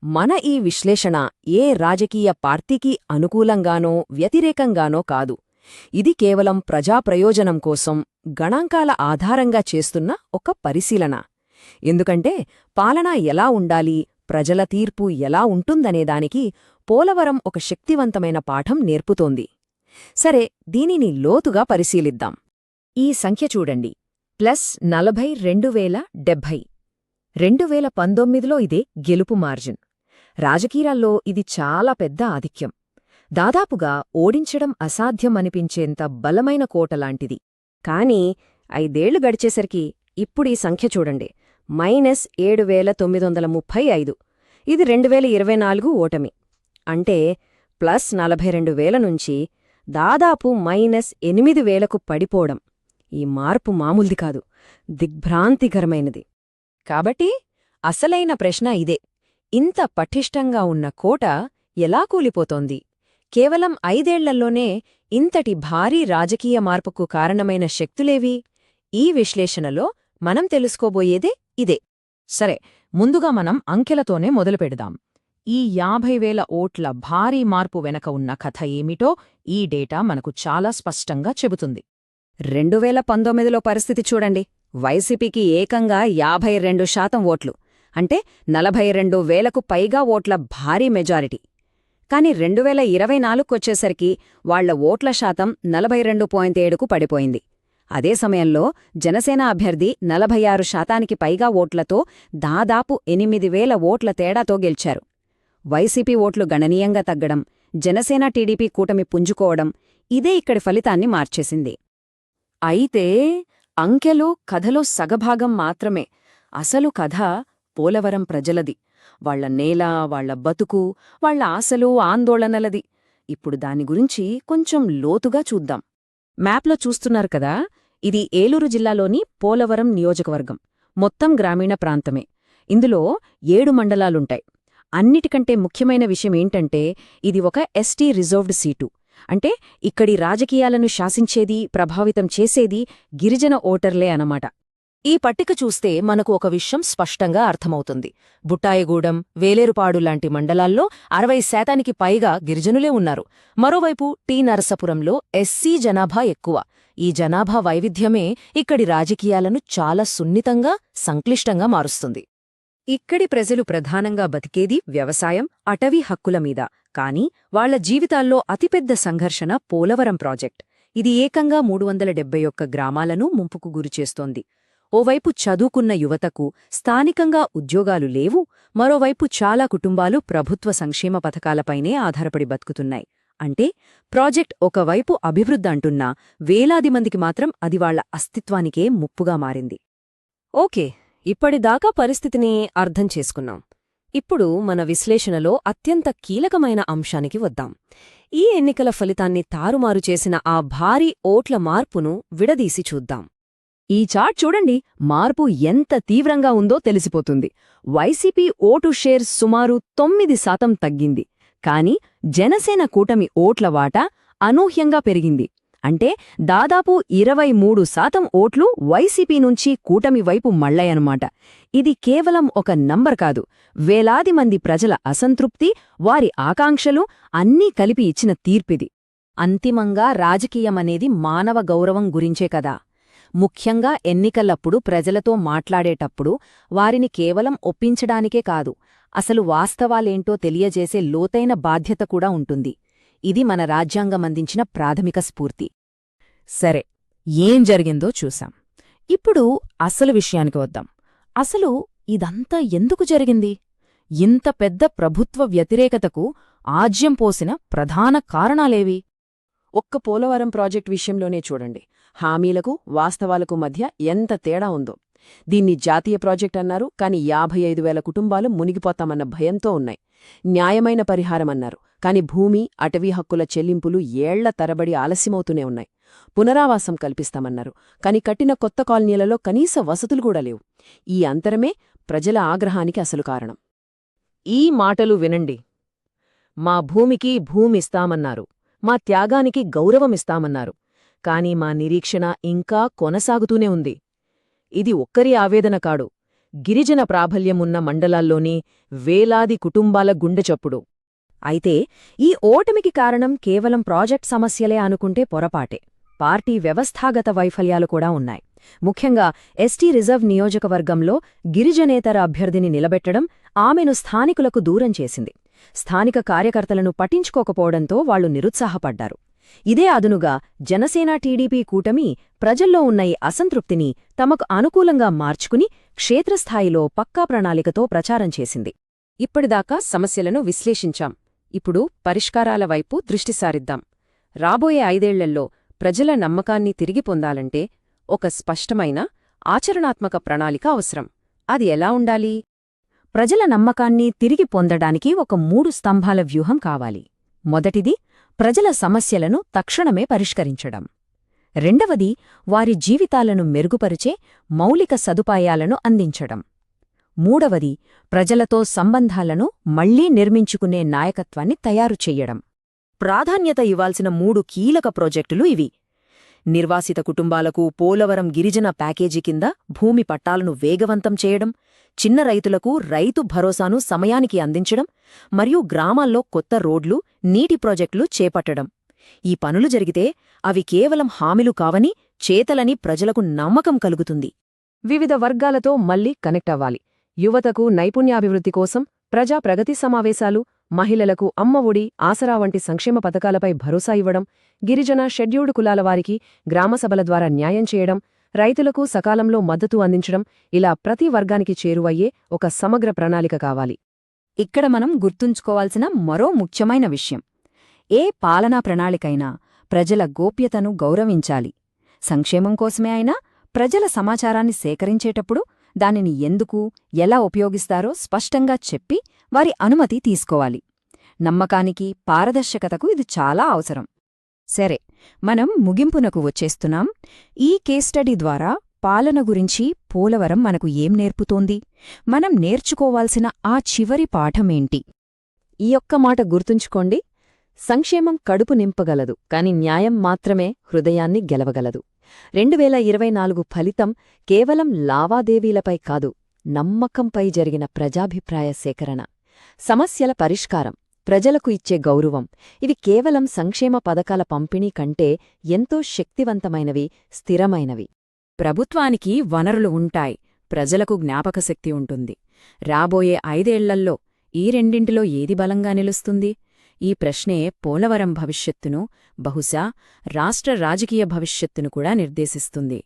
మన ఈ విశ్లేషణ ఏ రాజకీయ పార్టీకి అనుకూలంగానో వ్యతిరేకంగానో కాదు. ఇది కేవలం ప్రజాప్రయోజనం కోసం గణాంకాల ఆధారంగా చేస్తున్న ఒక పరిశీలన. ఎందుకంటే పాలన ఎలా ఉండాలి, ప్రజల తీర్పు ఎలా ఉంటుందనేదానికి పోలవరం ఒక శక్తివంతమైన పాఠం నేర్పుతోంది. సరే, దీనిని లోతుగా పరిశీలిద్దాం. ఈ సంఖ్య చూడండి, +40,270. 2019లో ఇదే గెలుపు మార్జిన్. రాజకీయాల్లో ఇది చాలా పెద్ద ఆధిక్యం. దాదాపుగా ఓడించడం అసాధ్యమనిపించేంత బలమైన కోటలాంటిది. కాని 5 ఏళ్లు గడిచేసరికి ఇప్పుడీ సంఖ్య చూడండి, -7,935. ఇది 2024 ఓటమి. అంటే +42,000 నుంచి దాదాపు -8,000కు పడిపోవడం. ఈ మార్పు మామూలుది కాదు, దిగ్భ్రాంతికరమైనది. కాబట్టి అసలైన ప్రశ్న ఇదే: ఇంత పటిష్టంగా ఉన్న కోట ఎలా కూలిపోతోంది? కేవలం 5 ఏళ్లలోనే ఇంతటి భారీ రాజకీయ మార్పుకు కారణమైన శక్తులేవి? ఈ విశ్లేషణలో మనం తెలుసుకోబోయేదే ఇదే. సరే, ముందుగా మనం అంకెలతోనే మొదలుపెడదాం. ఈ 50,000 ఓట్ల భారీ మార్పు వెనక ఉన్న కథ ఏమిటో ఈ డేటా మనకు చాలా స్పష్టంగా చెబుతుంది. 2019లో పరిస్థితి చూడండి. వైసీపీకి ఏకంగా 52% ఓట్లు, అంటే 42,000కు పైగా ఓట్ల భారీ మెజారిటీ. కాని 2024కొచ్చేసరికి వాళ్ల ఓట్ల శాతం 42.7కు పడిపోయింది. అదే సమయంలో జనసేన అభ్యర్థి 46%కి పైగా ఓట్లతో దాదాపు 8,000 ఓట్ల తేడాతో గెలిచారు. వైసీపీ ఓట్లు గణనీయంగా తగ్గడం, జనసేన టీడీపీ కూటమి పుంజుకోవడం ఇదే ఇక్కడి ఫలితాన్ని మార్చేసింది. అయితే అంకెలు కథలో సగభాగం మాత్రమే. అసలు కథ పోలవరం ప్రజలది. వాళ్ల నేల, వాళ్ల బతుకు, వాళ్ల ఆశలు, ఆందోళనలది. ఇప్పుడు దాని గురించి కొంచెం లోతుగా చూద్దాం. మ్యాప్లో చూస్తున్నారు కదా, ఇది ఏలూరు జిల్లాలోని పోలవరం నియోజకవర్గం. మొత్తం గ్రామీణ ప్రాంతమే. ఇందులో 7 మండలాలుంటాయి. అన్నిటికంటే ముఖ్యమైన విషయమేంటంటే ఇది ఒక ఎస్టీ రిజర్వ్డ్ సీటు. అంటే ఇక్కడి రాజకీయాలను శాసించేది, ప్రభావితం చేసేది గిరిజన ఓటర్లే అనమాట. ఈ పట్టిక చూస్తే మనకు ఒక విషయం స్పష్టంగా అర్థమవుతుంది. బుట్టాయగూడెం, వేలేరుపాడు లాంటి మండలాల్లో 60%కి పైగా గిరిజనులే ఉన్నారు. మరోవైపు టీ నరసపురంలో ఎస్సీ జనాభా ఎక్కువ. ఈ జనాభా వైవిధ్యమే ఇక్కడి రాజకీయాలను చాలా సున్నితంగా, సంక్లిష్టంగా మారుస్తుంది. ఇక్కడి ప్రజలు ప్రధానంగా బతికేది వ్యవసాయం, అటవీ హక్కుల మీద. కాని వాళ్ల జీవితాల్లో అతిపెద్ద సంఘర్షణ పోలవరం ప్రాజెక్ట్. ఇది ఏకంగా 371 గ్రామాలను ముంపుకు గురిచేస్తోంది. ఓవైపు చదువుకున్న యువతకు స్థానికంగా ఉద్యోగాలు లేవు, మరోవైపు చాలా కుటుంబాలు ప్రభుత్వ సంక్షేమ పథకాలపైనే ఆధారపడి బతుకుతున్నాయి. అంటే ప్రాజెక్ట్ ఒకవైపు అభివృద్ధంటున్నా వేలాది మందికి మాత్రం అది వాళ్ల అస్తిత్వానికే ముప్పుగా మారింది. ఓకే, ఇప్పటిదాకా పరిస్థితిని అర్థం చేసుకున్నాం. ఇప్పుడు మన విశ్లేషణలో అత్యంత కీలకమైన అంశానికి వద్దాం. ఈ ఎన్నికల ఫలితాన్ని తారుమారు చేసిన ఆ భారీ ఓట్ల మార్పును విడదీసి చూద్దాం. ఈ చార్ట్ చూడండి, మార్పు ఎంత తీవ్రంగా ఉందో తెలిసిపోతుంది. వైసీపీ ఓటు షేర్ సుమారు 9% తగ్గింది. కాని జనసేన కూటమి ఓట్ల వాటా అనూహ్యంగా పెరిగింది. అంటే దాదాపు 23% ఓట్లు వైసీపీ నుంచి కూటమి వైపు మళ్లాయన్నమాట. ఇది కేవలం ఒక నంబర్ కాదు, వేలాది మంది ప్రజల అసంతృప్తి, వారి ఆకాంక్షలు అన్నీ కలిపి ఇచ్చిన తీర్పిది. అంతిమంగా రాజకీయమనేది మానవ గౌరవం గురించే కదా. ముఖ్యంగా ఎన్నికలప్పుడు ప్రజలతో మాట్లాడేటప్పుడు వారిని కేవలం ఒప్పించడానికే కాదు, అసలు వాస్తవాలేంటో తెలియజేసే లోతైన బాధ్యత కూడా ఉంటుంది. ఇది మన రాజ్యాంగమందించిన ప్రాథమిక స్ఫూర్తి. సరే, ఏం జరిగిందో చూశాం. ఇప్పుడు అసలు విషయానికి వద్దాం. అసలు ఇదంతా ఎందుకు జరిగింది? ఇంత పెద్ద ప్రభుత్వ వ్యతిరేకతకు ఆజ్యం పోసిన ప్రధాన కారణాలేవి? ఒక్క పోలవరం ప్రాజెక్ట్ విషయంలోనే చూడండి, హామీలకు వాస్తవాలకు మధ్య ఎంత తేడా ఉందో. దీన్ని జాతీయ ప్రాజెక్ట్ అన్నారు, కాని 55,000 కుటుంబాలు మునిగిపోతామన్న భయంతో ఉన్నాయి. న్యాయమైన పరిహారమన్నారు, కాని భూమి, అటవీ హక్కుల చెల్లింపులు ఏళ్ల తరబడి ఆలస్యమవుతూనే ఉన్నాయి. పునరావాసం కల్పిస్తామన్నారు, కాని కట్టిన కొత్త కాలనీలలో కనీస వసతులు కూడా లేవు. ఈ అంతరమే ప్రజల ఆగ్రహానికి అసలు కారణం. ఈ మాటలు వినండి. మా భూమికి భూమిస్తామన్నారు, మా త్యాగానికి గౌరవమిస్తామన్నారు, కాని మా నిరీక్షణ ఇంకా కొనసాగుతూనే ఉంది. ఇది ఒక్కరి ఆవేదన కాడు, గిరిజన ప్రాబల్యమున్న మండలాల్లోని వేలాది కుటుంబాల గుండెచప్పుడు. అయితే ఈ ఓటమికి కారణం కేవలం ప్రాజెక్ట్ సమస్యలే అనుకుంటే పొరపాటే. పార్టీ వ్యవస్థాగత వైఫల్యాలు కూడా ఉన్నాయి. ముఖ్యంగా ఎస్టీ రిజర్వ్ నియోజకవర్గంలో గిరిజనేతర అభ్యర్థిని నిలబెట్టడం ఆమెను స్థానికులకు దూరం చేసింది. స్థానిక కార్యకర్తలను పట్టించుకోకపోవడంతో వాళ్లు నిరుత్సాహపడ్డారు. ఇదే అదునుగా జనసేన టీడీపీ కూటమి ప్రజల్లో ఉన్న ఈ అసంతృప్తిని తమకు అనుకూలంగా మార్చుకుని క్షేత్రస్థాయిలో పక్కా ప్రణాళికతో ప్రచారం చేసింది. ఇప్పటిదాకా సమస్యలను విశ్లేషించాం. ఇప్పుడు పరిష్కారాల వైపు దృష్టి సారిద్దాం. రాబోయే 5 ఏళ్లలో ప్రజల నమ్మకాన్ని తిరిగి పొందాలంటే ఒక స్పష్టమైన, ఆచరణాత్మక ప్రణాళిక అవసరం. అది ఎలా ఉండాలి? ప్రజల నమ్మకాన్ని తిరిగి పొందడానికి ఒక 3 స్తంభాల వ్యూహం కావాలి. మొదటిది, ప్రజల సమస్యలను తక్షణమే పరిష్కరించడం. రెండవది, వారి జీవితాలను మెరుగుపరిచే మౌలిక సదుపాయాలను అందించడం. మూడవది, ప్రజలతో సంబంధాలను మళ్లీ నిర్మించుకునే నాయకత్వాన్ని తయారు చెయ్యడం. ప్రాధాన్యత ఇవ్వాల్సిన 3 కీలక ప్రాజెక్టులు ఇవి: నిర్వాసిత కుటుంబాలకు పోలవరం గిరిజన ప్యాకేజీ కింద భూమి పట్టాలను వేగవంతం చేయడం, చిన్న రైతులకు రైతు భరోసాను సమయానికి అందించడం, మరియు గ్రామాల్లో కొత్త రోడ్లు, నీటి ప్రాజెక్టులు చేపట్టడం. ఈ పనులు జరిగితే అవి కేవలం హామీలు కావని, చేతలని ప్రజలకు నమ్మకం కలుగుతుంది. వివిధ వర్గాలతో మళ్లీ కనెక్ట్ అవ్వాలి. యువతకు నైపుణ్యాభివృద్ధి కోసం ప్రజా ప్రగతి సమావేశాలు, మహిళలకు అమ్మ ఒడి, ఆసరా వంటి సంక్షేమ పథకాలపై భరోసా ఇవ్వడం, గిరిజన షెడ్యూల్డ్ కులాల వారికి గ్రామసభల ద్వారా న్యాయం చేయడం, రైతులకు సకాలంలో మద్దతు అందించడం, ఇలా ప్రతి వర్గానికి చేరువయ్యే ఒక సమగ్ర ప్రణాళిక కావాలి. ఇక్కడ మనం గుర్తుంచుకోవాల్సిన మరో ముఖ్యమైన విషయం: ఏ పాలనా ప్రణాళికైనా ప్రజల గోప్యతను గౌరవించాలి. సంక్షేమం కోసమే అయినా ప్రజల సమాచారాన్ని సేకరించేటప్పుడు దానిని ఎందుకు, ఎలా ఉపయోగిస్తారో స్పష్టంగా చెప్పి వారి అనుమతి తీసుకోవాలి. నమ్మకానికి, పారదర్శకతకు ఇది చాలా అవసరం. సరే, మనం ముగింపునకు వచ్చేస్తున్నాం. ఈ కేస్ స్టడీ ద్వారా పాలన గురించి పోలవరం మనకు ఏం నేర్పుతోంది? మనం నేర్చుకోవాల్సిన ఆ చివరి పాఠమేంటి? ఈ ఒక్క మాట గుర్తుంచుకోండి: సంక్షేమం కడుపు నింపగలదు, కాని న్యాయం మాత్రమే హృదయాన్ని గెలవగలదు. 2024 ఫలితం కేవలం లావాదేవీలపై కాదు, నమ్మకంపై జరిగిన ప్రజాభిప్రాయ సేకరణ, సమస్యల పరిష్కారం, ప్రజలకు ఇచ్చే గౌరవం. ఇవి కేవలం సంక్షేమ పథకాల పంపిణీ కంటే ఎంతో శక్తివంతమైనవి, స్థిరమైనవి. ప్రభుత్వానికి వనరులు ఉంటాయి, ప్రజలకు జ్ఞాపకశక్తి ఉంటుంది. రాబోయే 5 ఏళ్లల్లో ఈ రెండింటిలో ఏది బలంగా నిలుస్తుంది? ఈ ప్రశ్నే పోలవరం భవిష్యత్తును, బహుశా రాష్ట్ర రాజకీయ భవిష్యత్తును కూడా నిర్దేశిస్తుంది.